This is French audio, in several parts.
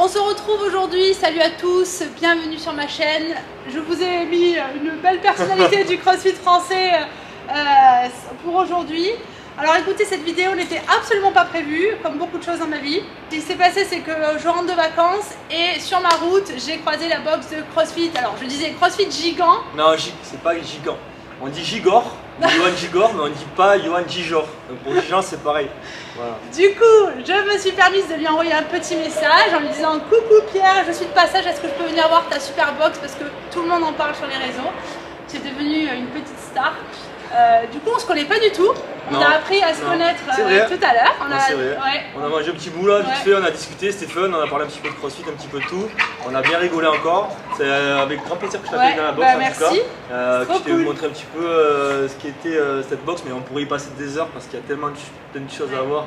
On se retrouve aujourd'hui, salut à tous, bienvenue sur ma chaîne. Je vous ai mis une belle personnalité du CrossFit français pour aujourd'hui. Alors écoutez, cette vidéo n'était absolument pas prévue, comme beaucoup de choses dans ma vie. Ce qui s'est passé, c'est que je rentre de vacances et sur ma route, j'ai croisé la box de CrossFit. Alors je disais CrossFit Gigant. Non, c'est pas Gigant. On dit Gigor, Johan Gigor, mais on dit pas Johan Gijor. Donc pour Gigant, c'est pareil. Voilà. Du coup, je me suis permise de lui envoyer un petit message en lui disant « Coucou Pierre, je suis de passage, est-ce que je peux venir voir ta super box ?» parce que tout le monde en parle sur les réseaux. C'est devenu une petite star. Du coup, on se connaît pas du tout. On a appris à se connaître tout à l'heure. On a mangé un petit bout là, vite fait, on a discuté, c'était fun, on a parlé un petit peu de CrossFit, un petit peu de tout. On a bien rigolé encore. C'est avec grand plaisir que je t'accueille dans la box en tout cas. Je t'ai montré un petit peu ce qui était cette box, mais on pourrait y passer des heures parce qu'il y a tellement plein de choses à voir.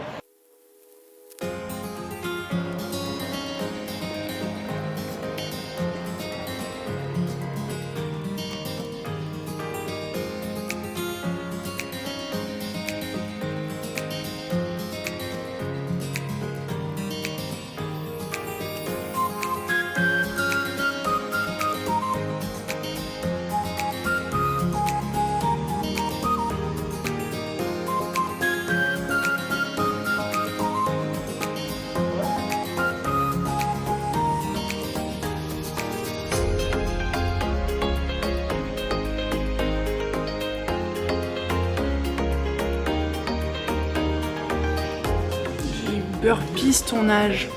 Burpees ton âge.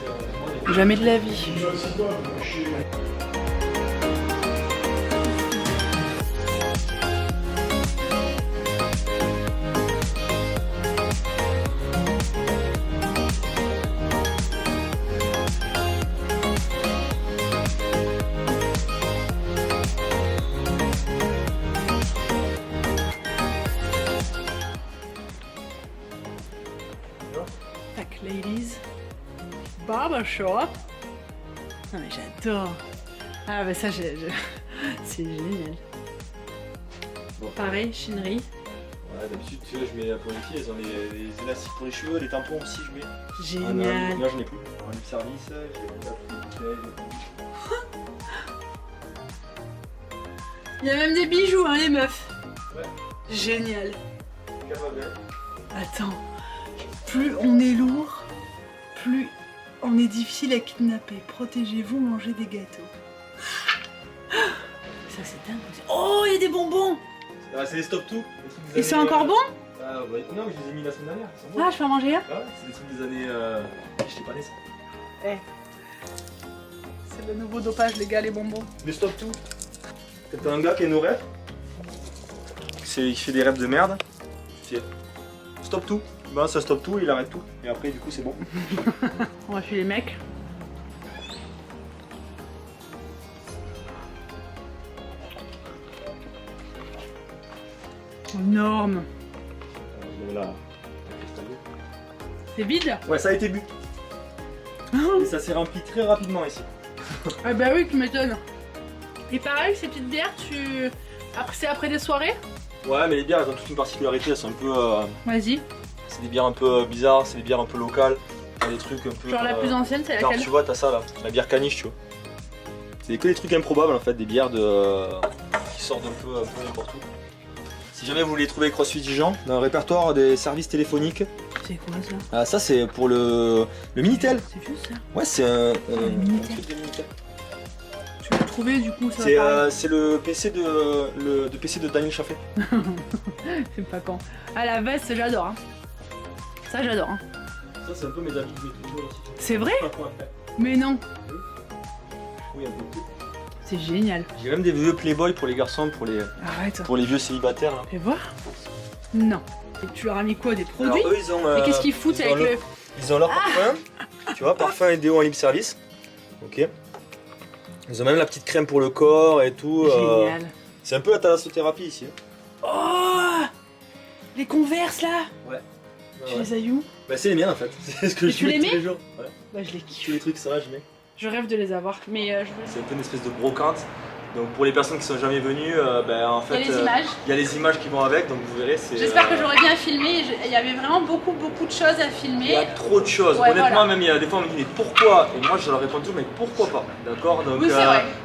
Jamais de la vie. Tac, ladies. Barbershop. Non mais j'adore. Ah bah ça c'est génial. Bon. Pareil, chinerie. Ouais, d'habitude tu vois, je mets pour les filles, elles ont les élastiques pour les cheveux, les tampons aussi je mets. Génial. Là j'en ai plus. En lip service, j'ai les bouteilles. Il y a même des bijoux hein les meufs. Ouais. Génial. Capable. Attends. Plus on est lourd, plus on est difficile à kidnapper. Protégez-vous, mangez des gâteaux. Ça c'est dingue. Oh, il y a des bonbons. C'est les stop tout. Et c'est encore bon? Ah bah non, je les ai mis la semaine dernière. Ah, je peux en manger un? Ah ouais, c'est des trucs des années. J'étais pas né ça. Eh. C'est le nouveau dopage les gars, les bonbons. Les stop tout. T'as un gars qui a nos rêves. Il fait des rêves de merde. Tu fais stop tout. Ben ça stoppe tout, il arrête tout. Et après du coup c'est bon. On va filer les mecs. Énorme. Là. C'est vide? Ouais, ça a été bu. Et ça s'est rempli très rapidement ici. Ah bah oui, tu m'étonnes. Et pareil, ces petites bières, c'est après des soirées? Ouais, mais les bières elles ont toute une particularité, elles sont un peu. Vas-y. C'est des bières un peu bizarres, c'est des bières un peu locales. Des trucs un peu. Genre la plus ancienne, c'est laquelle? Tu vois, t'as ça là, la bière caniche, tu vois. C'est que des trucs improbables en fait, des bières qui sortent un peu n'importe où. Si jamais vous voulez trouver CrossFit Dijon, dans le répertoire des services téléphoniques. C'est quoi ça? Ah, ça c'est pour le Minitel. C'est juste ça? Ouais, c'est un Minitel. truc de Minitel. Tu l'as trouvé du coup, ça C'est le PC de Daniel Chaffé. C'est pas quand. Ah la veste, j'adore. Hein. Ça j'adore. Hein. Ça c'est un peu mes habits que je mets toujours aussi. C'est vrai? Mais non. Oui, un peu plus. C'est génial. J'ai même des vieux Playboy pour les garçons, Arrête. pour les vieux célibataires là. Fais voir. Non. Et tu leur as mis quoi? Des produits? Alors, eux, ils ont, et qu'est-ce qu'ils foutent avec le... Ils ont leur parfum, tu vois, parfum et déo en libre service. Ok. Ils ont même la petite crème pour le corps et tout. Génial. C'est un peu la thalassothérapie ici. Oh, les Converse là. Ouais. Tu les as eu où? Bah c'est les miens en fait. C'est ce que Et je tu les mets tous mets? les jours. Ouais. Bah je les Tous kiffe. les trucs ça je mets. Je rêve de les avoir. Mais je veux... C'est un peu une espèce de brocante. Donc pour les personnes qui sont jamais venues, en fait, il y a les images qui vont avec, donc vous verrez. J'espère que j'aurais bien filmé, il y avait vraiment beaucoup de choses à filmer. Il y a trop de choses, honnêtement même il y a des fois on me dit mais pourquoi? Et moi je leur réponds toujours mais pourquoi pas, d'accord? Donc oui,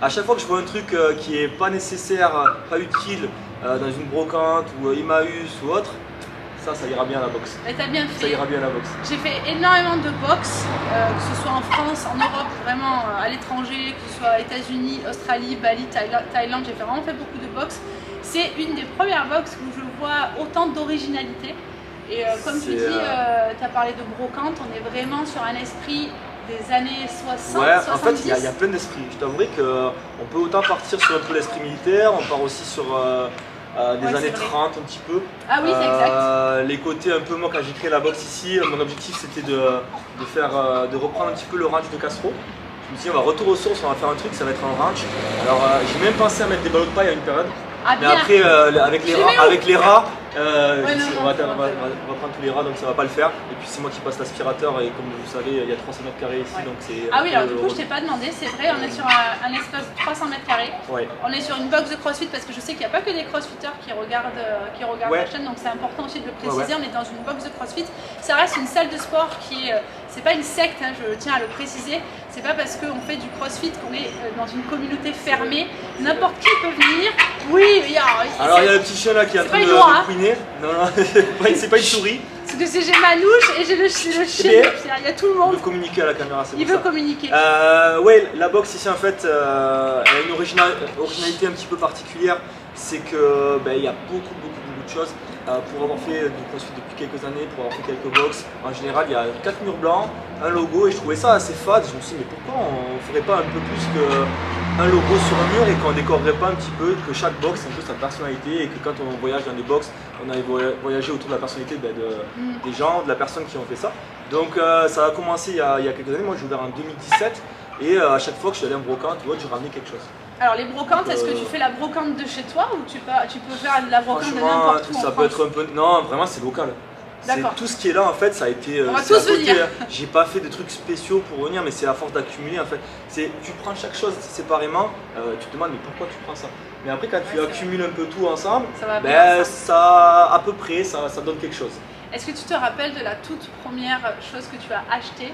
à chaque fois que je vois un truc qui est pas nécessaire, pas utile, dans une brocante ou Emmaüs ou autre, ça ira bien à la boxe. Et t'as bien fait. Ça ira bien à la boxe. J'ai fait énormément de boxe, que ce soit en France, en Europe, vraiment à l'étranger, que ce soit États-Unis, Australie, Bali, Thaïlande, j'ai vraiment fait beaucoup de boxe. C'est une des premières boxes où je vois autant d'originalité. Et comme tu dis, tu as parlé de brocante, on est vraiment sur un esprit des années 60, ouais, 70. En fait, il y a plein d'esprits. Je t'avouerai qu'on peut autant partir sur un peu l'esprit militaire, on part aussi sur des années 30 un petit peu. Ah oui, c'est exact. Les côtés un peu, moi quand j'ai créé la boxe ici, mon objectif c'était de reprendre un petit peu le ranch de Castro. Je me suis dit on va retourner aux sources, on va faire un truc, ça va être un ranch. Alors j'ai même pensé à mettre des ballots de paille à une période. Ah, mais après avec les rats, on va prendre tous les rats donc ça va pas le faire. Et puis c'est moi qui passe l'aspirateur et comme vous savez il y a 300 mètres carrés ici donc c'est... Ah oui, alors du coup je t'ai pas demandé, c'est vrai, on est sur un espace de 300 mètres carrés. On est sur une box de crossfit parce que je sais qu'il n'y a pas que des crossfitters qui regardent la chaîne, donc c'est important aussi de le préciser. On est dans une box de crossfit, ça reste une salle de sport qui est... C'est pas une secte, hein, je tiens à le préciser. C'est pas parce qu'on fait du crossfit qu'on est dans une communauté fermée. N'importe qui peut venir. Oui, alors il y a le petit chien là qui est en train de couiner. Non, c'est pas une souris. Parce que j'ai Manouche et j'ai le chien. Il y a tout le monde. Il veut communiquer à la caméra, c'est bon. Il veut communiquer. Ouais, la boxe ici en fait, elle a une originalité un petit peu particulière. C'est que il y a beaucoup de choses. Pour avoir fait du crossfit depuis quelques années, pour avoir fait quelques box, en général il y a 4 murs blancs, un logo et je trouvais ça assez fade. Je me suis dit mais pourquoi on ne ferait pas un peu plus qu'un logo sur un mur et qu'on décorerait pas un petit peu, que chaque box ait un peu sa personnalité et que quand on voyage dans des box, on aille voyager autour de la personnalité des gens, de la personne qui ont fait ça. Donc ça a commencé il y a quelques années, moi j'ai ouvert en 2017 et à chaque fois que je suis allé en brocante ou autre, j'ai ramené quelque chose. Alors les brocantes, est-ce que tu fais la brocante de chez toi ou tu peux faire de la brocante de n'importe où ça peut être un peu... Non, vraiment c'est local. C'est tout ce qui est là en fait, ça a été... On va tous venir. J'ai pas fait de trucs spéciaux pour venir, mais c'est à force d'accumuler en fait. Tu prends chaque chose séparément, tu te demandes mais pourquoi tu prends ça? Mais après quand tu accumules un peu tout ensemble, ça à peu près, ça donne quelque chose. Est-ce que tu te rappelles de la toute première chose que tu as achetée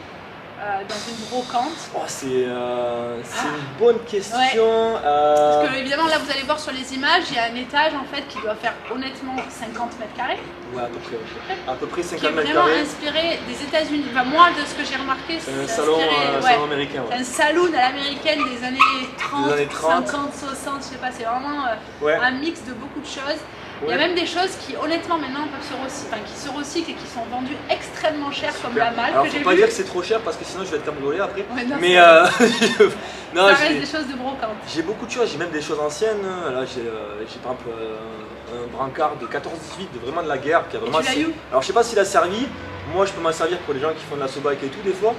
dans une brocante? C'est une bonne question. Ouais. Parce que évidemment là vous allez voir sur les images, il y a un étage en fait qui doit faire honnêtement 50 mètres carrés. Ouais, à peu près 50 mètres carrés. Qui est vraiment inspiré des États-Unis. Enfin, moi de ce que j'ai remarqué, c'est un salon américain. Un saloon à l'américaine des années 30, 50, 60, je sais pas, c'est vraiment un mix de beaucoup de choses. Il y a même des choses qui honnêtement maintenant peuvent se recyclent et qui sont vendues extrêmement cher comme la malle. Alors faut pas dire que c'est trop cher parce que sinon je vais être cambriolé après. Ouais, non, mais ça reste des choses de brocante. J'ai beaucoup de choses, j'ai même des choses anciennes. Là j'ai par exemple un brancard de 14-18 de vraiment de la guerre qui a vraiment. Tu l'as eu? Alors je sais pas s'il a servi. Moi je peux m'en servir pour les gens qui font de la sobike et tout des fois,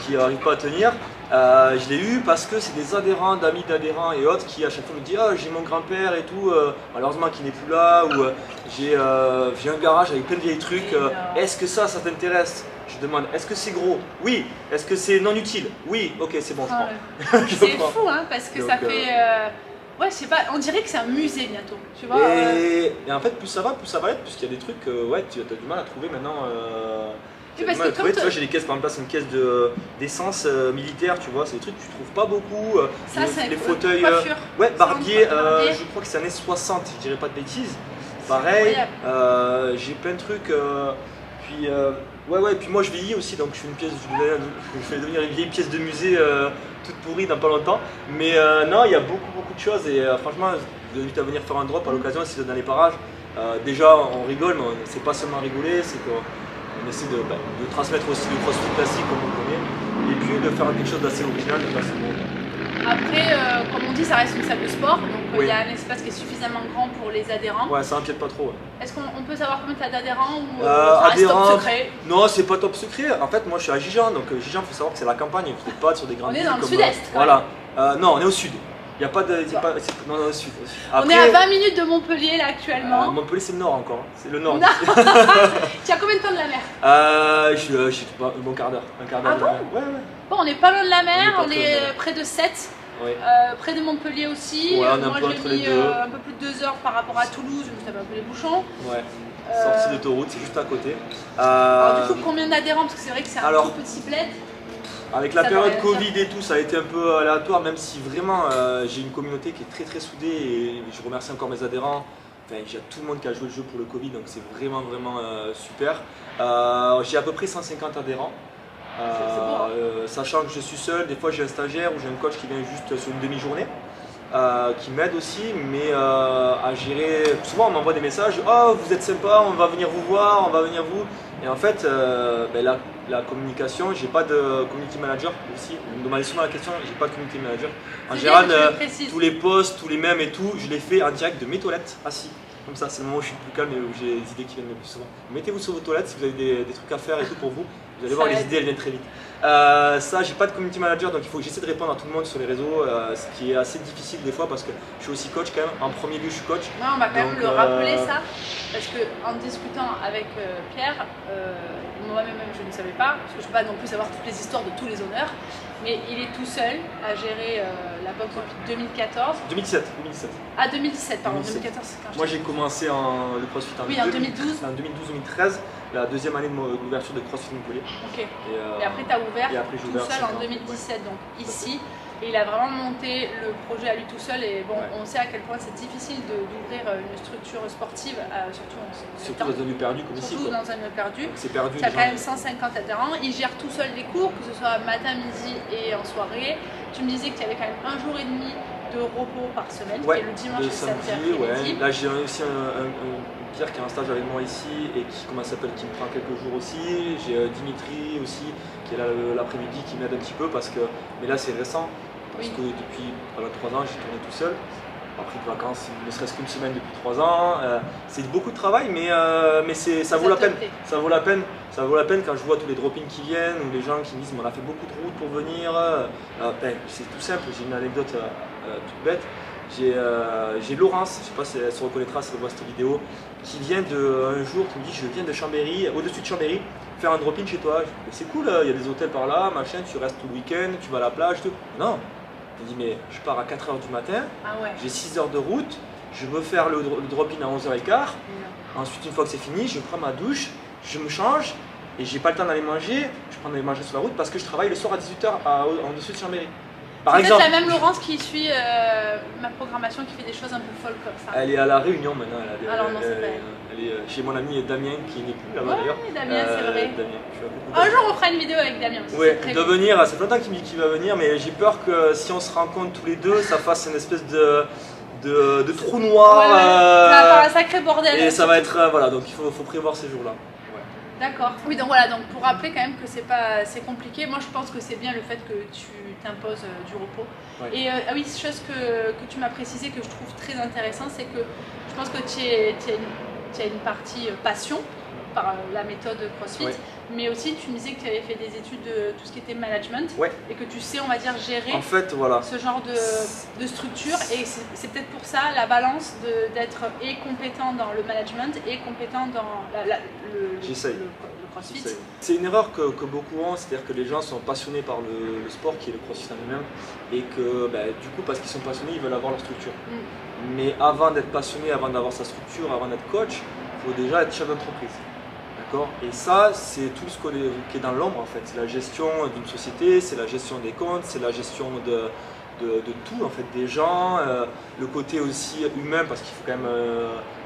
qui n'arrivent pas à tenir. Je l'ai eu parce que c'est des adhérents, d'amis d'adhérents et autres qui à chaque fois me disent ah j'ai mon grand-père et tout, malheureusement qui n'est plus là, ou j'ai un garage avec plein de vieilles trucs, est-ce que ça t'intéresse? Je demande est-ce que c'est gros? Oui. Est-ce que c'est non utile? Oui. Ok c'est bon je prends. C'est fou hein parce que donc, ça fait... Ouais, je sais pas, on dirait que c'est un musée bientôt, tu vois. Et en fait, plus ça va être, puisqu'il y a des trucs, tu as du mal à trouver maintenant. Tu vois, j'ai des caisses, par exemple, c'est une caisse d'essence militaire, tu vois, c'est des trucs que tu trouves pas beaucoup. Ça, c'est les fauteuils. Ouais, Barbier, je crois que c'est années 60, je dirais pas de bêtises. Pareil, j'ai plein de trucs. Puis moi je vieillis aussi, donc je vais devenir une vieille pièce de musée toute pourrie dans pas longtemps. Mais non, il y a beaucoup de choses et franchement, je vous invite à venir faire un drop à l'occasion si vous êtes dans les parages. Déjà, on rigole, mais c'est pas seulement rigoler, c'est qu'on essaie de transmettre aussi le crossfit classique comme on connaît, et puis de faire quelque chose d'assez original, de façon. Après, comme on dit, ça reste une salle de sport, donc il y a un espace qui est suffisamment grand pour les adhérents. Ouais, ça empiète pas trop. Ouais. Est-ce qu'on peut savoir combien tu as d'adhérents ou ça reste top secret? Non, c'est pas top secret. En fait, moi je suis à Gijan, donc Gijan, il faut savoir que c'est la campagne, vous n'êtes pas sur des grandes villes. On est dans le sud-est. Voilà. Non, on est au sud. Il n'y a pas de. Non, au sud. Après, on est à 20 minutes de Montpellier là actuellement. Montpellier, c'est le nord encore. C'est le nord. Tu as combien de temps de la mer? Je suis un bon quart d'heure. Ah bon? Ouais. Bon, on est pas loin de la mer, on est près de 7. près de Montpellier aussi. Ouais, moi j'ai mis un peu plus de 2 heures par rapport à Toulouse, je savais un peu les bouchons. Ouais. Sortie d'autoroute, c'est juste à côté. Alors du coup, combien d'adhérents? Parce que c'est vrai que c'est un tout petit bled. Avec la période Covid et tout, ça a été un peu aléatoire, même si vraiment j'ai une communauté qui est très très soudée et je remercie encore mes adhérents. Enfin, j'ai tout le monde qui a joué le jeu pour le Covid, donc c'est vraiment super. J'ai à peu près 150 adhérents. Sachant que je suis seul, des fois j'ai un stagiaire ou j'ai un coach qui vient juste sur une demi-journée. Qui m'aide aussi, mais à gérer. Souvent on m'envoie des messages, oh vous êtes sympa, on va venir vous voir, on va venir vous. Et en fait, la communication, j'ai pas de community manager aussi. Vous me demandez souvent la question, j'ai pas de community manager. En général, tous les posts, tous les mèmes et tout, je les fais en direct de mes toilettes, assis. Comme ça, c'est le moment où je suis le plus calme et où j'ai les idées qui viennent le plus souvent. Mettez-vous sur vos toilettes si vous avez des trucs à faire et tout pour vous. Vous allez voir, les idées elles viennent très vite. Ça, j'ai pas de community manager, donc il faut que j'essaie de répondre à tout le monde sur les réseaux, ce qui est assez difficile des fois parce que je suis aussi coach quand même. En premier lieu, je suis coach. Ouais, on va quand même le rappeler ça, parce que en discutant avec Pierre, moi-même je ne savais pas, parce que je ne peux pas non plus savoir toutes les histoires de tous les honneurs, mais il est tout seul à gérer la boxe depuis 2014. 2017. Ah 2017, pardon, 2014 quand moi j'ai commencé le CrossFit en 2012-2013. La deuxième année d'ouverture de CrossFit Montpellier. Ok. Et après tu as ouvert tout seul en 2017, donc ici. Et il a vraiment monté le projet à lui tout seul. Et bon, on sait à quel point c'est difficile d'ouvrir une structure sportive, surtout dans un lieu perdu comme ici. Surtout dans un lieu perdu. C'est perdu. Tu as quand même 150 adhérents. Il gère tout seul les cours, que ce soit matin, midi et en soirée. Tu me disais qu'il y avait quand même 1 jour et demi de repos par semaine, qui est le dimanche et samedi après-midi. Là j'ai aussi un Pierre qui est en stage avec moi ici et qui me prend quelques jours aussi. J'ai Dimitri aussi qui est là l'après-midi qui m'aide un petit peu mais là c'est récent parce que depuis 3 ans j'ai tourné tout seul. Après de vacances, ne serait-ce qu'une semaine depuis 3 ans. C'est beaucoup de travail mais ça vaut la peine. Ça vaut la peine quand je vois tous les drop-ins qui viennent ou les gens qui me disent on a fait beaucoup de routes pour venir. C'est tout simple, j'ai une anecdote toute bête. J'ai Laurence, je ne sais pas si elle se reconnaîtra si elle voit cette vidéo, qui vient un jour qui me dit je viens de Chambéry, au-dessus de Chambéry, faire un drop-in chez toi. C'est cool, il y a des hôtels par là, machin, tu restes tout le week-end, tu vas à la plage, tout. Non, je dis mais je pars à 4h du matin, j'ai 6 heures de route, je veux faire le drop-in à 11h15, ensuite une fois que c'est fini, je prends ma douche, je me change et j'ai pas le temps d'aller manger, je prends d'aller manger sur la route parce que je travaille le soir à 18h en dessous de Chambéry. C'est peut-être la même Laurence qui suit ma programmation, qui fait des choses un peu folles comme ça. Elle est à La Réunion maintenant. Elle est chez mon ami Damien qui n'est plus là-bas d'ailleurs. Oui, Damien, c'est vrai. Un jour on fera une vidéo avec Damien. Oui, il doit venir, ça fait longtemps qu'il me dit qu'il va venir, mais j'ai peur que si on se rencontre tous les deux, ça fasse une espèce de trou noir. Ça va faire un sacré bordel. Et ça va être, voilà, donc il faut prévoir ces jours-là. D'accord. Oui, donc voilà, donc pour rappeler quand même que c'est compliqué, moi je pense que c'est bien le fait que tu t'imposes du repos. Ouais. Et oui, chose que tu m'as précisé que je trouve très intéressant, c'est que je pense que tu as une partie passion par la méthode CrossFit, mais aussi tu me disais que tu avais fait des études de tout ce qui était management et que tu sais, on va dire, gérer ce genre de structure. Et c'est peut-être pour ça la balance d'être et compétent dans le management et compétent dans le CrossFit. C'est une erreur que beaucoup ont, c'est-à-dire que les gens sont passionnés par le sport qui est le CrossFit en lui-même et que du coup parce qu'ils sont passionnés ils veulent avoir leur structure. Mais avant d'être passionné, avant d'avoir sa structure, avant d'être coach, il faut déjà être chef d'entreprise. Et ça, c'est tout ce qui est dans l'ombre en fait. C'est la gestion d'une société, c'est la gestion des comptes, c'est la gestion de tout en fait, des gens, le côté aussi humain parce qu'il faut quand même,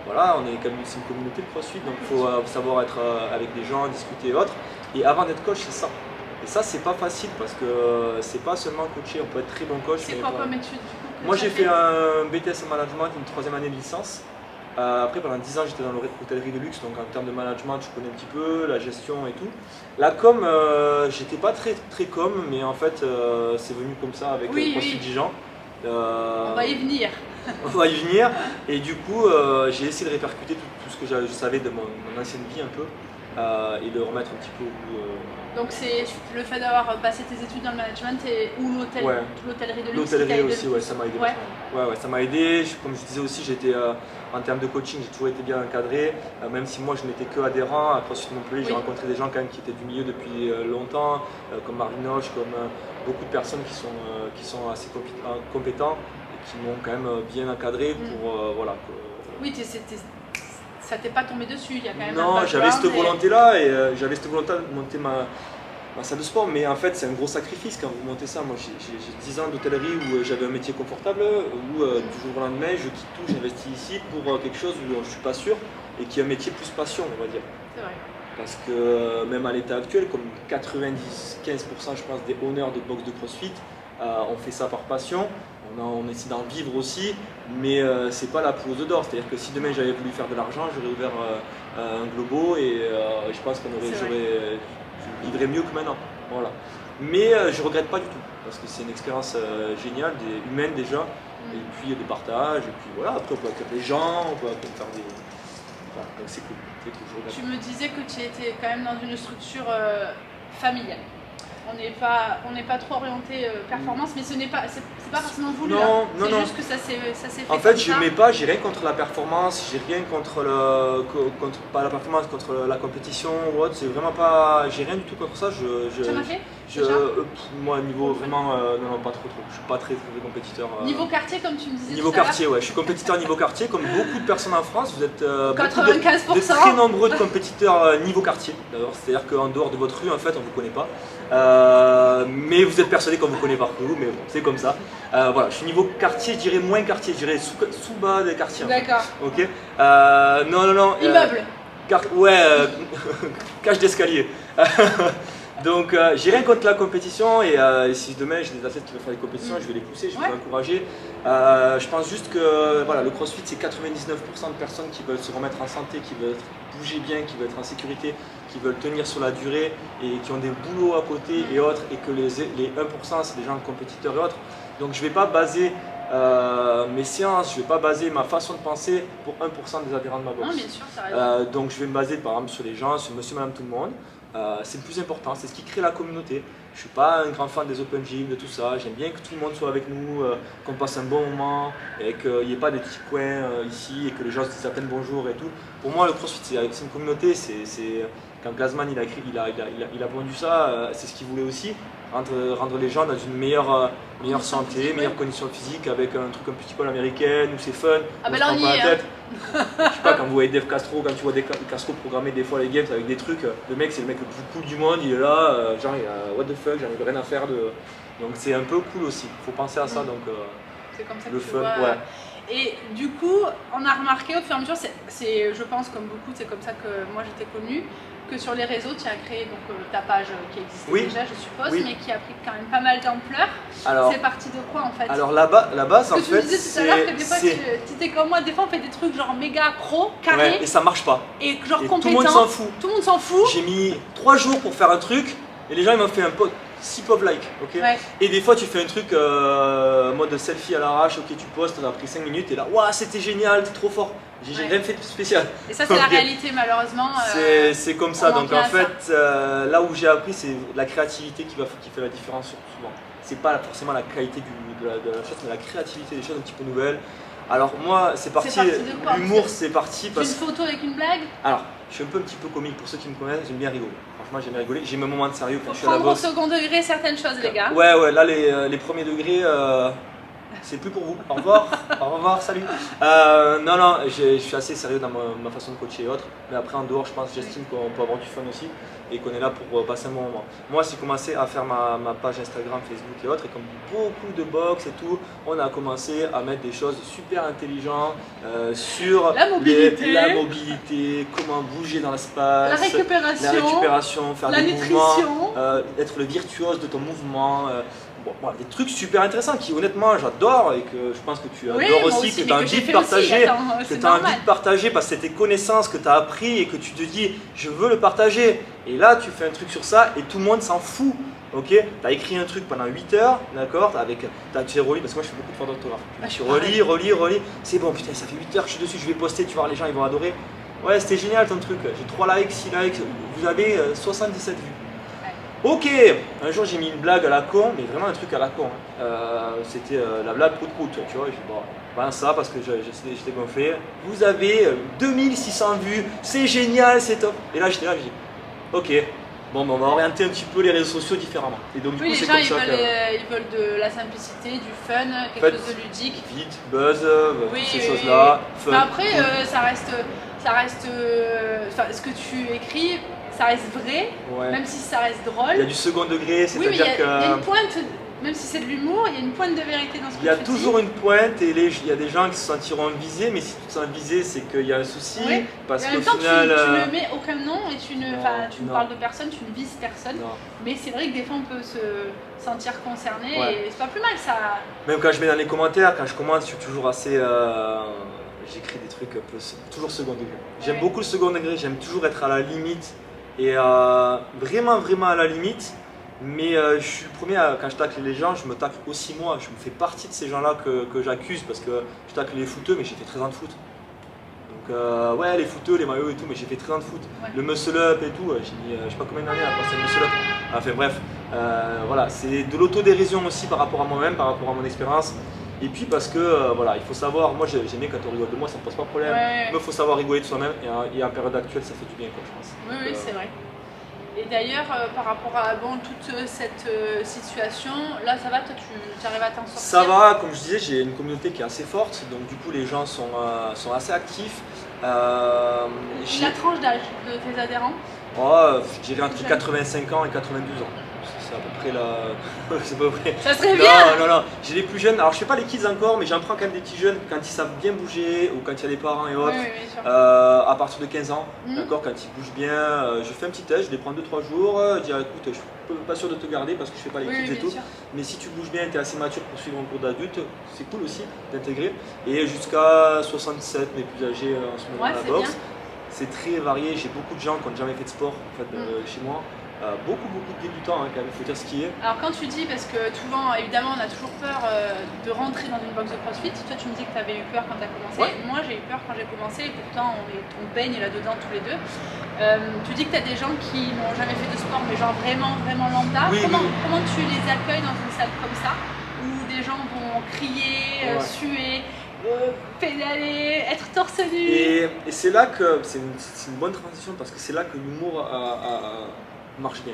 voilà, on est quand même une communauté de CrossFit, donc il faut savoir être avec des gens, discuter et autres. Et avant d'être coach, c'est ça. Et ça, c'est pas facile parce que c'est pas seulement coacher, on peut être très bon coach. C'est quoi comme étude du coup? Moi, j'ai fait un BTS en management, une 3e année de licence. Après pendant 10 ans j'étais dans l'hôtellerie de luxe, donc en termes de management je connais un petit peu, la gestion et tout. La com, j'étais pas très com, mais en fait c'est venu comme ça avec CrossFit Dijon. On va y venir. On va y venir, et du coup j'ai essayé de répercuter tout ce que je savais de mon ancienne vie un peu. et le remettre un petit peu au goût. Donc c'est le fait d'avoir passé tes études dans le management ou l'hôtellerie de luxe. L'hôtellerie aussi, ouais, ça m'a aidé. Ouais, ça m'a aidé. Comme je disais aussi, j'étais en termes de coaching, j'ai toujours été bien encadré. Même si moi je n'étais que adhérent à CrossFit Montpellier, j'ai rencontré des gens quand même qui étaient du milieu depuis longtemps, comme Marinoche, comme beaucoup de personnes qui sont assez compétents et qui m'ont quand même bien encadré pour voilà. Oui, ça t'est pas tombé dessus, il y a quand même non, j'avais cette volonté-là et j'avais cette volonté de monter ma salle de sport, mais en fait c'est un gros sacrifice quand vous montez ça. Moi j'ai 10 ans d'hôtellerie où j'avais un métier confortable, où du jour au lendemain je quitte tout, j'investis ici pour quelque chose où je suis pas sûr et qui est un métier plus passion, on va dire. C'est vrai. Parce que même à l'état actuel, comme 95% je pense des owners de box de CrossFit, on fait ça par passion. On essaie d'en vivre aussi, mais c'est pas la poule aux œufs d'or. C'est-à-dire que si demain j'avais voulu faire de l'argent, j'aurais ouvert un globo et je pense que je vivrais mieux que maintenant. Voilà. Mais je regrette pas du tout, parce que c'est une expérience géniale, humaine déjà, et puis il y a des partages, et puis voilà, après on peut accueillir les gens, on peut faire des... Voilà, donc c'est cool. Tu me disais que tu étais quand même dans une structure familiale. On n'est pas trop orienté performance, mais c'est pas forcément voulu. Non, c'est juste que ça s'est fait. En fait, j'ai rien contre la performance, j'ai rien contre pas la performance, contre la compétition ou autre. C'est vraiment pas, j'ai rien du tout contre ça. Tu en as fait moi, niveau vraiment, non, pas trop. Je suis pas très compétiteur. Niveau quartier, comme tu me disais. Niveau quartier, ouais. Je suis compétiteur niveau quartier, comme beaucoup de personnes en France. Vous êtes 95%. De très nombreux compétiteurs niveau quartier. C'est-à-dire qu'en dehors de votre rue, en fait, on vous connaît pas. Mais vous êtes persuadé qu'on vous connaît partout, mais bon, c'est comme ça. Voilà, je suis niveau quartier, je dirais moins quartier, je dirais sous bas des quartiers. D'accord. Ok. Non. Immeuble. Cage d'escalier. Donc j'ai rien contre la compétition et si demain j'ai des athlètes qui veulent faire des compétitions, je vais les pousser, je vais les encourager. Je pense juste que voilà, le CrossFit c'est 99% de personnes qui veulent se remettre en santé, qui veulent bouger bien, qui veulent être en sécurité, qui veulent tenir sur la durée et qui ont des boulots à côté et autres, et que les 1% c'est des gens compétiteurs et autres. Donc je ne vais pas baser mes séances, je ne vais pas baser ma façon de penser pour 1% des adhérents de ma box. Non, bien sûr, ça raison. Donc je vais me baser par exemple sur les gens, sur monsieur, madame, tout le monde. C'est le plus important, c'est ce qui crée la communauté. Je ne suis pas un grand fan des open gym, de tout ça. J'aime bien que tout le monde soit avec nous, qu'on passe un bon moment et qu'il n'y ait pas de petits coins ici et que les gens se disent à peine bonjour et tout. Pour moi, le CrossFit, c'est une communauté. Quand Glassman il a vendu ça, c'est ce qu'il voulait aussi. Rendre les gens dans une meilleure santé, meilleure condition physique, avec un truc un petit peu à l'américaine, où c'est fun, on se prend pas la tête. Je sais pas, quand vous voyez Dave Castro, quand tu vois Dave Castro programmer des fois les games avec des trucs, le mec c'est le mec le plus cool du monde, il est là, genre il a what the fuck, j'en ai rien à faire de... Donc c'est un peu cool aussi, faut penser à ça, donc c'est comme ça que le tu fun, vois. ouais. Et du coup, on a remarqué au fur et à mesure, je pense comme beaucoup, c'est comme ça que moi j'étais connue, que sur les réseaux, tu as créé donc, ta page qui existait déjà, je suppose, mais qui a pris quand même pas mal d'ampleur. C'est parti de quoi en fait? Alors la base, en fait, tu me disais tout à l'heure que des fois, tu étais comme moi, des fois on fait des trucs genre méga pro, carré, et ça marche pas. Et genre et compétent. Tout le monde s'en fout. Tout le monde s'en fout. J'ai mis 3 jours pour faire un truc, et les gens ils m'ont fait un post 6 pop like, ok. Et des fois tu fais un truc mode selfie à l'arrache, ok, tu postes, on a pris 5 minutes et là, waouh, c'était génial, t'es trop fort. J'ai rien fait de spécial. Et ça c'est la réalité malheureusement. C'est comme ça, donc en fait là où j'ai appris c'est la créativité qui fait la différence souvent. C'est pas forcément la qualité de la chose, mais la créativité des choses un petit peu nouvelles. Alors moi c'est parti l'humour c'est parti parce une photo avec une blague. Alors je suis un petit peu comique, pour ceux qui me connaissent, j'aime bien rigoler. Franchement j'aime bien rigoler, j'ai mes moments de sérieux quand je suis à la boxe. Faut prendre au second degré certaines choses les gars. Ouais, là les premiers degrés c'est plus pour vous. Au revoir, salut. Non, je suis assez sérieux dans ma façon de coacher et autres. Mais après, en dehors, je pense, j'estime qu'on peut avoir du fun aussi et qu'on est là pour passer un bon moment. Moi, j'ai commencé à faire ma page Instagram, Facebook et autres. Et comme beaucoup de box et tout, on a commencé à mettre des choses super intelligentes sur la mobilité, comment bouger dans l'espace, la récupération, faire la des nutrition, mouvements, être le virtuose de ton mouvement. Des trucs super intéressants qui honnêtement j'adore et que je pense que tu adores aussi, que tu as envie de partager, parce que c'est tes connaissances que tu as appris et que tu te dis je veux le partager, et là tu fais un truc sur ça et tout le monde s'en fout. Ok, tu as écrit un truc pendant 8 heures, d'accord, tu relis, parce que moi je fais beaucoup de fautes d'orthographe. Tu relis, c'est bon, putain ça fait 8 heures que je suis dessus, je vais poster, tu vois, les gens ils vont adorer. Ouais, c'était génial ton truc. J'ai 3 likes, 6 likes. Vous avez 77 vues. Ok, un jour j'ai mis une blague à la con, mais vraiment un truc à la con. C'était la blague prout-prout, tu vois. J'ai dit, bon, ben ça parce que j'étais gonflé. Vous avez 2600 vues, c'est génial, c'est top. Et là j'étais là, j'ai dit, ok, bon, ben, on va orienter un petit peu les réseaux sociaux différemment. Et donc, du coup, les gens ils veulent de la simplicité, du fun, quelque chose de ludique. Vite, buzz, toutes ces choses-là. Fun. Mais après, ça reste ce que tu écris. Ça reste vrai, même si ça reste drôle. Il y a du second degré, c'est-à-dire que... il y a une pointe, même si c'est de l'humour, il y a une pointe de vérité dans ce que tu dis. Il y a toujours une pointe et il y a des gens qui se sentiront visés, mais si tu te sens visé, c'est qu'il y a un souci. Parce qu'au final... tu ne mets aucun nom et tu ne parles de personne, tu ne vises personne. Non. Mais c'est vrai que des fois on peut se sentir concerné et c'est pas plus mal ça. Même quand je mets dans les commentaires, quand je commente, je suis toujours assez... J'écris des trucs un peu... toujours second degré. J'aime beaucoup le second degré, j'aime toujours être à la limite. Et vraiment à la limite, mais je suis le premier quand je tacle les gens, je me tacle aussi moi, je me fais partie de ces gens-là que j'accuse parce que je tacle les footeux, mais j'ai fait 13 ans de foot. Donc ouais, les footeux, les maillots et tout, mais j'ai fait 13 ans de foot. Le muscle up et tout, j'ai mis je sais pas combien d'années à passer le muscle up. Enfin bref, voilà, c'est de l'autodérision aussi par rapport à moi-même, par rapport à mon expérience. Et puis parce que voilà, il faut savoir, moi j'aime bien quand on rigole de moi, ça me pose pas de problème. Mais il faut savoir rigoler de soi-même et en période actuelle ça fait du bien quoi, je pense. Oui, c'est vrai. Et d'ailleurs, par rapport à toute cette situation, là ça va, toi tu arrives à t'en sortir? Ça va, comme je disais, j'ai une communauté qui est assez forte, donc du coup les gens sont assez actifs. La tranche d'âge de tes adhérents? Je dirais entre 85 ans et 92 ans. C'est à peu près la... c'est pas vrai. Ça serait bien. Non, j'ai les plus jeunes, alors je fais pas les kids encore, mais j'en prends quand même des petits jeunes quand ils savent bien bouger ou quand il y a les parents et autres, à partir de 15 ans, d'accord, quand ils bougent bien, je fais un petit test, je les prends 2-3 jours, je dis écoute, je suis pas sûr de te garder parce que je fais pas les kids et tout, mais si tu bouges bien et tu es assez mature pour suivre un cours d'adulte, c'est cool aussi d'intégrer, et jusqu'à 67, mais plus âgés en ce moment à la boxe. C'est très varié, j'ai beaucoup de gens qui n'ont jamais fait de sport en fait, chez moi. Beaucoup de débutants quand même, il faut dire ce qui est. Alors quand tu dis, parce que souvent évidemment on a toujours peur de rentrer dans une box de CrossFit, toi tu me dis que tu avais eu peur quand tu as commencé, moi j'ai eu peur quand j'ai commencé et pourtant on baigne là-dedans tous les deux. Tu dis que tu as des gens qui n'ont jamais fait de sport mais genre vraiment lambda, comment tu les accueilles dans une salle comme ça où des gens vont crier, suer, pédaler, être torse nu? Et c'est là que c'est une bonne transition parce que c'est là que l'humour marche bien.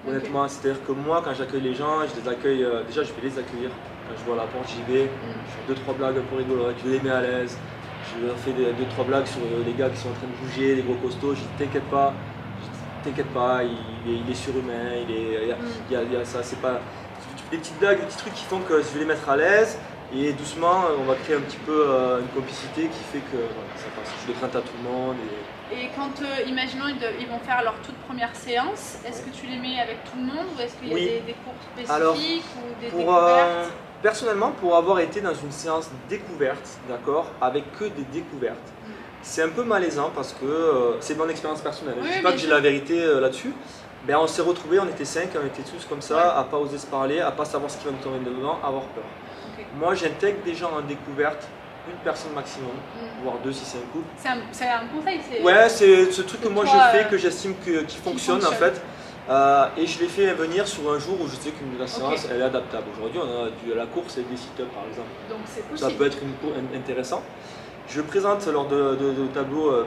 Honnêtement, c'est-à-dire que moi quand j'accueille les gens, je les accueille, déjà je vais les accueillir. Quand je vois à la porte, j'y vais, je fais 2-3 blagues pour rigoler, je les mets à l'aise. Je leur fais 2-3 blagues sur les gars qui sont en train de bouger, les gros costauds, je dis t'inquiète pas, il est surhumain, il y a ça, c'est pas... Des petites blagues, des petits trucs qui font que je vais les mettre à l'aise. Et doucement, on va créer un petit peu une complicité qui fait que ça passe. Je les présente à tout le monde. Et quand, imaginons, ils vont faire leur toute première séance, est-ce que tu les mets avec tout le monde ou est-ce qu'il y a des cours spécifiques ou des découvertes? Personnellement, pour avoir été dans une séance découverte, d'accord, avec que des découvertes, c'est un peu malaisant parce que c'est mon expérience personnelle. Je ne dis pas que j'ai la vérité là-dessus. Ben, on s'est retrouvés, on était 5, on était tous comme ça, à pas oser se parler, à pas savoir ce qui va nous tomber dedans, à avoir peur. Moi, j'intègre des gens en découverte, une personne maximum, voire 2 si c'est un couple. C'est un conseil? Ouais, c'est ce truc que moi je fais, que j'estime qui fonctionne en fait. Et je les fais venir sur un jour où je sais qu'une la séance elle est adaptable. Aujourd'hui, on a la course et des sit-ups par exemple. Donc c'est cool. Ça peut être intéressant. Je présente lors de tableau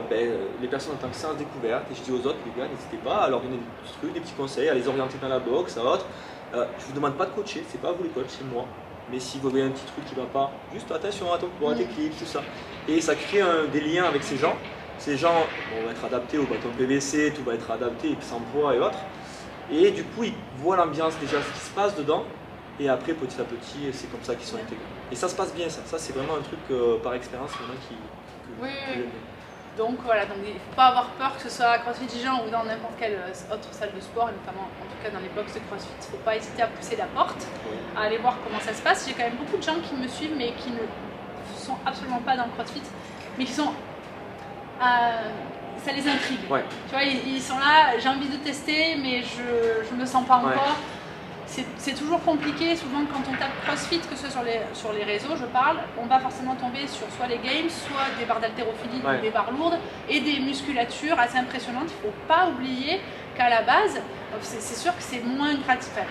les personnes en tant que séance découverte et je dis aux autres, les gars, n'hésitez pas à leur donner des trucs, des petits conseils, à les orienter dans la boxe, à autre. Je vous demande pas de coacher, c'est pas vous les coachs, c'est moi. Mais si vous voyez un petit truc qui va pas, juste attention à ton poids, tes clips, tout ça. Et ça crée des liens avec ces gens. Ces gens vont être adaptés au bâton PVC, tout va être adapté, sans poids et autres. Et du coup, ils voient l'ambiance déjà, ce qui se passe dedans. Et après, petit à petit, c'est comme ça qu'ils sont intégrés. Et ça se passe bien, ça. Ça, c'est vraiment un truc par expérience maintenant qui Donc voilà, donc il ne faut pas avoir peur que ce soit à CrossFit Dijon ou dans n'importe quelle autre salle de sport, et notamment en tout cas dans les box de CrossFit. Il ne faut pas hésiter à pousser la porte, à aller voir comment ça se passe. J'ai quand même beaucoup de gens qui me suivent mais qui ne sont absolument pas dans le CrossFit, mais qui sont... ça les intrigue. Tu vois, ils sont là, j'ai envie de tester mais je ne me sens pas encore. c'est toujours compliqué. Souvent, quand on tape CrossFit, que ce soit sur les réseaux, je parle, on va forcément tomber sur soit les games, soit des barres d'haltérophilie, ouais. des barres lourdes et des musculatures assez impressionnantes. Il ne faut pas oublier qu'à la base, c'est sûr que c'est moins gratifiant.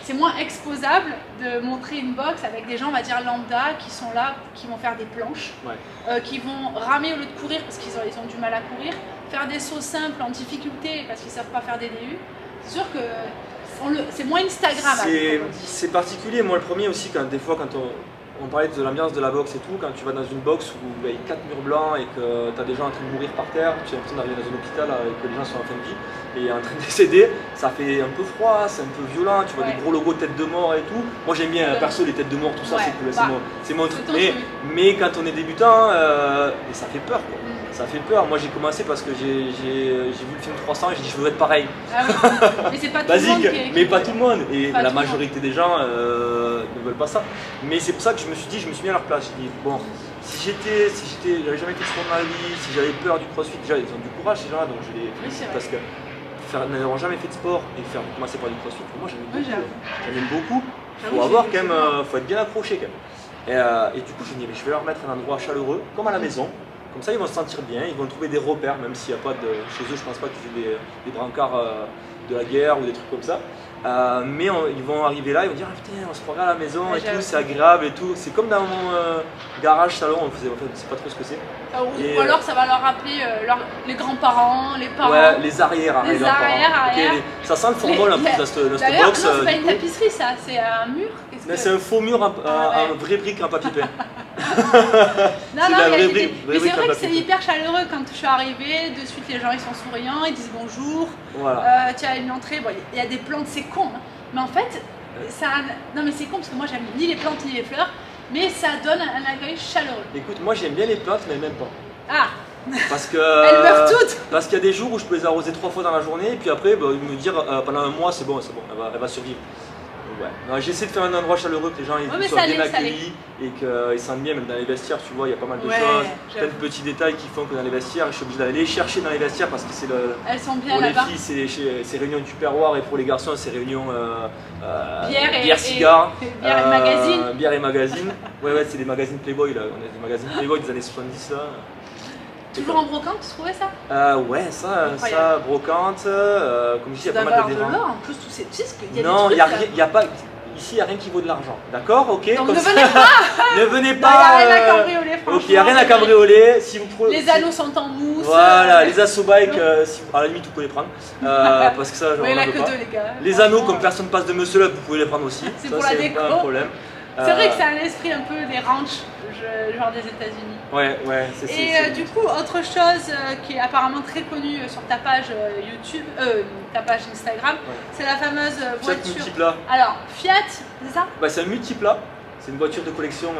C'est moins exposable de montrer une box avec des gens, on va dire lambda, qui sont là, qui vont faire des planches, ouais. Qui vont ramer au lieu de courir parce qu'ils ont du mal à courir, faire des sauts simples en difficulté parce qu'ils ne savent pas faire des DU. C'est sûr que c'est moins Instagram. C'est particulier, moi le premier aussi, des fois quand on parlait de l'ambiance de la boxe et tout, quand tu vas dans une boxe où il y a 4 murs blancs et que tu as des gens en train de mourir par terre, tu as l'impression d'arriver dans un hôpital et que les gens sont en fin de vie et en train de décéder, ça fait un peu froid, c'est un peu violent, tu vois des gros logos tête de mort et tout. Moi j'aime bien, perso, les têtes de mort, tout ça, c'est mon truc. Mais quand on est débutant, ça fait peur quoi. Ça fait peur. Moi j'ai commencé parce que j'ai vu le film 300 et j'ai dit je veux être pareil. Ah oui. Mais c'est pas tout basique, le monde mais pas tout le monde. Et pas la majorité des gens ne veulent pas ça. Mais c'est pour ça que je me suis mis à leur place. Je dis bon, si j'avais jamais fait de sport de ma vie, si j'avais peur du crossfit, déjà ils ont du courage ces gens-là, donc je les félicite parce que n'avoir jamais fait de sport et commencer par du crossfit, pour moi j'aime beaucoup. Faut être bien accroché quand même. Et du coup je me dis mais je vais leur mettre un endroit chaleureux, comme à la maison. Comme ça, ils vont se sentir bien, ils vont trouver des repères, même s'il n'y a pas de. Chez eux, je pense pas qu'ils aient des brancards de la guerre ou des trucs comme ça. Mais ils vont arriver là, ils vont dire ah, putain, on se croirait à la maison et tout, c'est agréable et tout. C'est comme dans mon garage salon, on faisait, en fait, je sais pas trop ce que c'est. Ou alors ça va leur rappeler les grands-parents, les parents. Ouais, les arrières. Okay, ça sent le formol en plus dans cette box. D'ailleurs, c'est pas une tapisserie ça, c'est un mur. C'est un faux mur, un vrai brique en papier peint. Non, mais c'est vrai que c'est hyper chaleureux quand je suis arrivée, de suite les gens ils sont souriants, ils disent bonjour, voilà. Tu as une entrée, bon, il y a des plantes, c'est con, hein, mais en fait, non mais c'est con parce que moi j'aime ni les plantes ni les fleurs, mais ça donne un accueil chaleureux. Écoute, moi j'aime bien les plantes mais même pas. Ah. Parce que elles meurent toutes. Parce qu'il y a des jours où je peux les arroser 3 fois dans la journée et puis après me dire pendant un mois c'est bon, elle va survivre. Ouais. J'essaie de faire un endroit chaleureux, que les gens soient bien accueillis et qu'ils sentent bien, même dans les vestiaires, tu vois, il y a pas mal de choses, plein de petits détails qui font que dans les vestiaires, je suis obligé d'aller les chercher dans les vestiaires parce que c'est elles sont bien pour là-bas. les filles, c'est réunion Tupperware et pour les garçons, c'est réunion bière, cigare, bière et magazine. Bière et magazine. Ouais, c'est des magazines Playboy là, on a des magazines Playboy des années 70 là. Toujours en brocante, tu trouvais ça? Ouais, ça brocante, comme je dis, il y a pas mal de l'or en plus, tu sais ce qu'il y a. Non, il n'y a pas. Ici, il n'y a rien qui vaut de l'argent. D'accord? Ok. Donc ne venez pas. Ne venez pas. Il n'y a rien à cambrioler, franchement. Ok, il n'y a rien à cambrioler. Si vous prenez. Les anneaux sont en mousse. Voilà, les Assobike, à la limite, vous pouvez les prendre. Parce que ça, il n'y en a que 2, les gars. Les anneaux, comme personne passe de Muscle Up, vous pouvez les prendre aussi. C'est pour la déco. Pas un problème. C'est vrai que c'est un esprit un peu des ranchs, genre des États-Unis. Ouais, c'est ça. Et du coup, autre chose qui est apparemment très connue sur ta page YouTube, ta page Instagram, c'est la fameuse voiture. Fiat Multipla. Alors, Fiat, c'est ça? C'est un Multipla. C'est une voiture de collection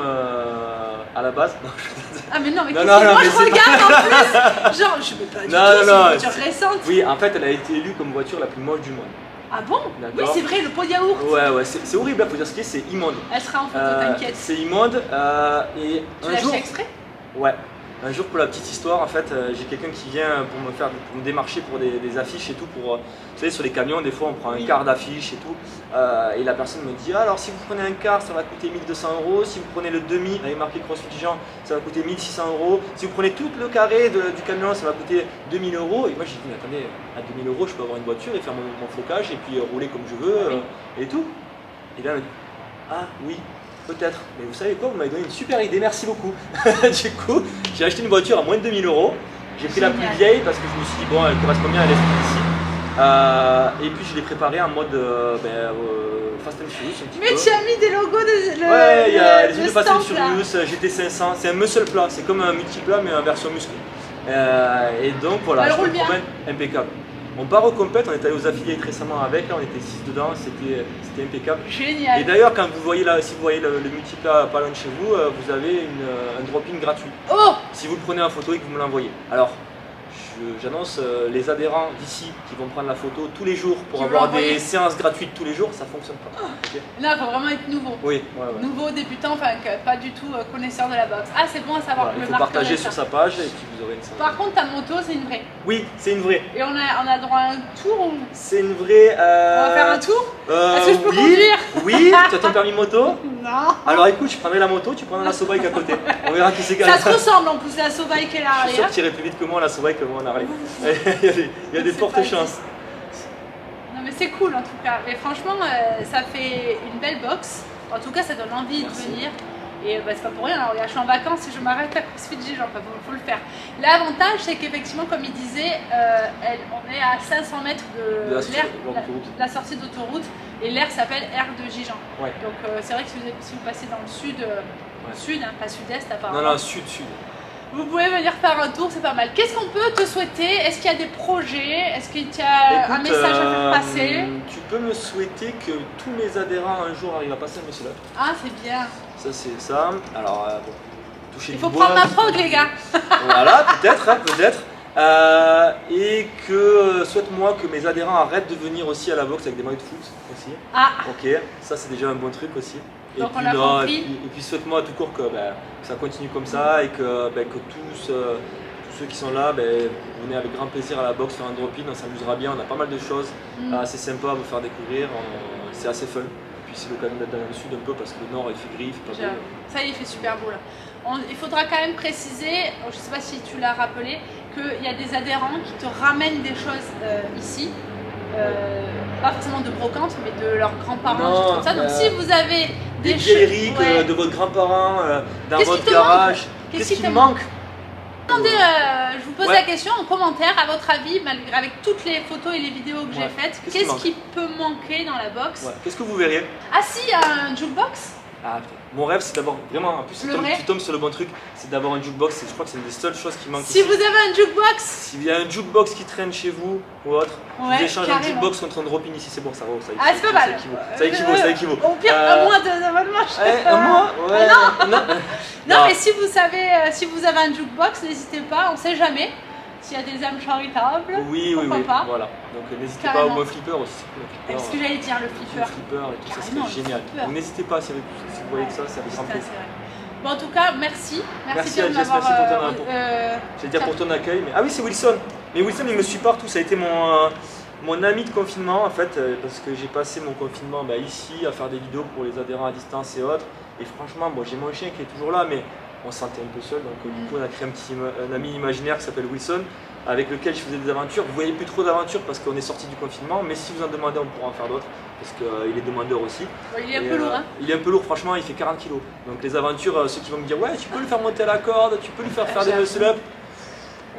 à la base. Ah mais non, mais moi je regarde en plus. Genre, je ne peux pas du tout, c'est une voiture récente. Oui, en fait, elle a été élue comme voiture la plus moche du monde. Ah bon? Oui, c'est vrai, le pot de yaourt. Ouais, c'est horrible, il faut dire ce qu'il y a, c'est immonde. Elle sera en photo, t'inquiète. C'est immonde. Et tu l'as fait exprès? Ouais. Un jour, pour la petite histoire, en fait, j'ai quelqu'un qui vient pour me démarcher pour des affiches et tout. Vous savez, sur les camions, des fois, on prend un quart d'affiche et tout. Et la personne me dit, alors si vous prenez un quart, ça va coûter 1 200 €. Si vous prenez le demi, avec marqué CrossFit Jean, ça va coûter 1 600 €. Si vous prenez tout le carré du camion, ça va coûter 2 000 €. Et moi, j'ai dit, mais attendez, à 2 000 €, je peux avoir une voiture et faire mon flocage et puis rouler comme je veux et tout. Et là, elle me dit, ah oui. Peut-être, mais vous savez quoi, vous m'avez donné une super idée, merci beaucoup. Du coup, j'ai acheté une voiture à moins de 2 000 €. J'ai pris la plus vieille parce que je me suis dit, bon, elle correspond bien à l'esprit ici. Et puis je l'ai préparée en mode Fast and Furious. Mais tu as mis des logos de. Ouais, il y a les de Fast and Furious, GT500, c'est un muscle plat, c'est comme un multiplat mais en version muscle. Et donc voilà, je me promène impeccable. On part au compète, on est allé aux affiliés récemment avec, là on était 6 dedans, c'était impeccable. Génial. Et d'ailleurs quand vous voyez là, si vous voyez le multiplat pas loin de chez vous, vous avez un drop-in gratuit. Oh. Si vous le prenez en photo et que vous me l'envoyez. Alors, je j'annonce les adhérents d'ici qui vont prendre la photo tous les jours pour avoir des séances gratuites tous les jours, ça fonctionne pas. Okay. Là, il faut vraiment être nouveau. Oui, nouveau, débutant, enfin pas du tout connaisseur de la boxe. Ah, c'est bon à savoir. Il faut partager sur sa page et puis vous aurez une séance. Par contre, ta moto, c'est une vraie. Oui, c'est une vraie. Et on a droit à un tour ou... C'est une vraie. On va faire un tour. Est-ce que je peux conduire? Oui, tu as ton permis moto? Non. Alors écoute, je prendrai la moto, tu prendras la SoBike à côté. On verra qui c'est qui. Ça se ressemble en plus, la SoBike et la Harley. Je suis sûr que tu irais plus vite que moi, la SoBike que moi en Harley. Il y a des fortes chances. Non mais c'est cool en tout cas. Mais franchement, ça fait une belle box. En tout cas, ça donne envie de venir. Et c'est pas pour rien, alors, je suis en vacances et je m'arrête à CrossFit Gijon, faut le faire. L'avantage, c'est qu'effectivement, comme il disait, on est à 500 mètres de la sortie d'autoroute et l'aire s'appelle aire de Gijon. Ouais. Donc c'est vrai que si vous passez dans le sud, sud, hein, pas sud-est apparemment. Non, sud. Vous pouvez venir faire un tour, c'est pas mal. Qu'est-ce qu'on peut te souhaiter? Est-ce qu'il y a des projets? Est-ce qu'il y a un message à faire passer? Tu peux me souhaiter que tous mes adhérents un jour arrivent à passer un muscle-up. Ah, c'est bien. Ça, c'est ça. Alors, bon, toucher il faut prendre ma prog, les gars. Voilà, peut-être, hein, peut-être. Et que souhaite-moi que mes adhérents arrêtent de venir aussi à la boxe avec des maillots de foot aussi. Ah. Ok, ça c'est déjà un bon truc aussi. Donc on a compris. Et puis souhaite-moi tout court que ça continue comme ça et que tous ceux qui sont là, venez avec grand plaisir à la boxe faire un drop-in, on s'amusera bien, on a pas mal de choses assez sympas à vous faire découvrir, c'est assez fun. Puis c'est l'occasion d'être dans le sud un peu parce que le nord il fait gris, il fait pas beau. Ça y est, il fait super beau là. Il faudra quand même préciser, je ne sais pas si tu l'as rappelé, qu'il y a des adhérents qui te ramènent des choses ici. Pas forcément de brocante, mais de leurs grands-parents, comme ça. Donc si vous avez des vieilleries de votre grand-parent dans votre garage, qu'est-ce qui te manque? Je vous pose la question en commentaire, à votre avis, avec toutes les photos et les vidéos que j'ai faites, qu'est-ce qui peut manquer dans la box? Qu'est-ce que vous verriez? Ah si, un jukebox. Ah, mon rêve c'est d'avoir vraiment, en plus tu tombes sur le bon truc, c'est d'avoir un jukebox, je crois que c'est une des seules choses qui manquent. Si vous avez un jukebox, s'il y a un jukebox qui traîne chez vous ou autre, vous échangez un jukebox contre un drop-in ici, c'est bon, ça vaut, ça équivaut. Ah, c'est pas mal. Ça équivaut. Au pire, un mois de abonnement. Un mois? Ouais. Non, mais si vous avez un jukebox, n'hésitez pas, on sait jamais. S'il y a des âmes charitables, oui, pas. Voilà. Donc n'hésitez pas au mot flipper aussi. Est-ce que j'allais dire le flipper? Le flipper et tout ça, c'est génial. Donc n'hésitez pas si vous voyez que ça avec grand plaisir. Bon, en tout cas, merci. Merci à Jess, merci pour ton accueil. Ah oui, c'est Wilson. Mais Wilson, il me suit partout. Ça a été mon ami de confinement en fait, parce que j'ai passé mon confinement ici à faire des vidéos pour les adhérents à distance et autres. Et franchement, j'ai mon chien qui est toujours là, mais on se sentait un peu seul, donc du coup on a créé un ami imaginaire qui s'appelle Wilson, avec lequel je faisais des aventures. Vous voyez plus trop d'aventures parce qu'on est sorti du confinement, mais si vous en demandez, on pourra en faire d'autres, parce qu'il est demandeur aussi. Il est un peu lourd, hein. Il est un peu lourd, franchement, il fait 40 kg. Donc les aventures, ceux qui vont me dire, ouais, tu peux le faire monter à la corde, tu peux lui faire des muscle-up.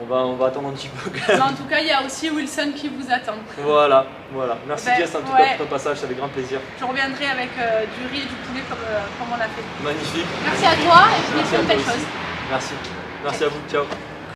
On va attendre un petit peu. Mais en tout cas, il y a aussi Wilson qui vous attend. Voilà. Merci Jess en tout cas pour ton passage, c'est avec grand plaisir. Je reviendrai avec du riz et du poulet comme on l'a fait. Magnifique. Merci à toi et puis plein de belles choses. Merci à vous, ciao.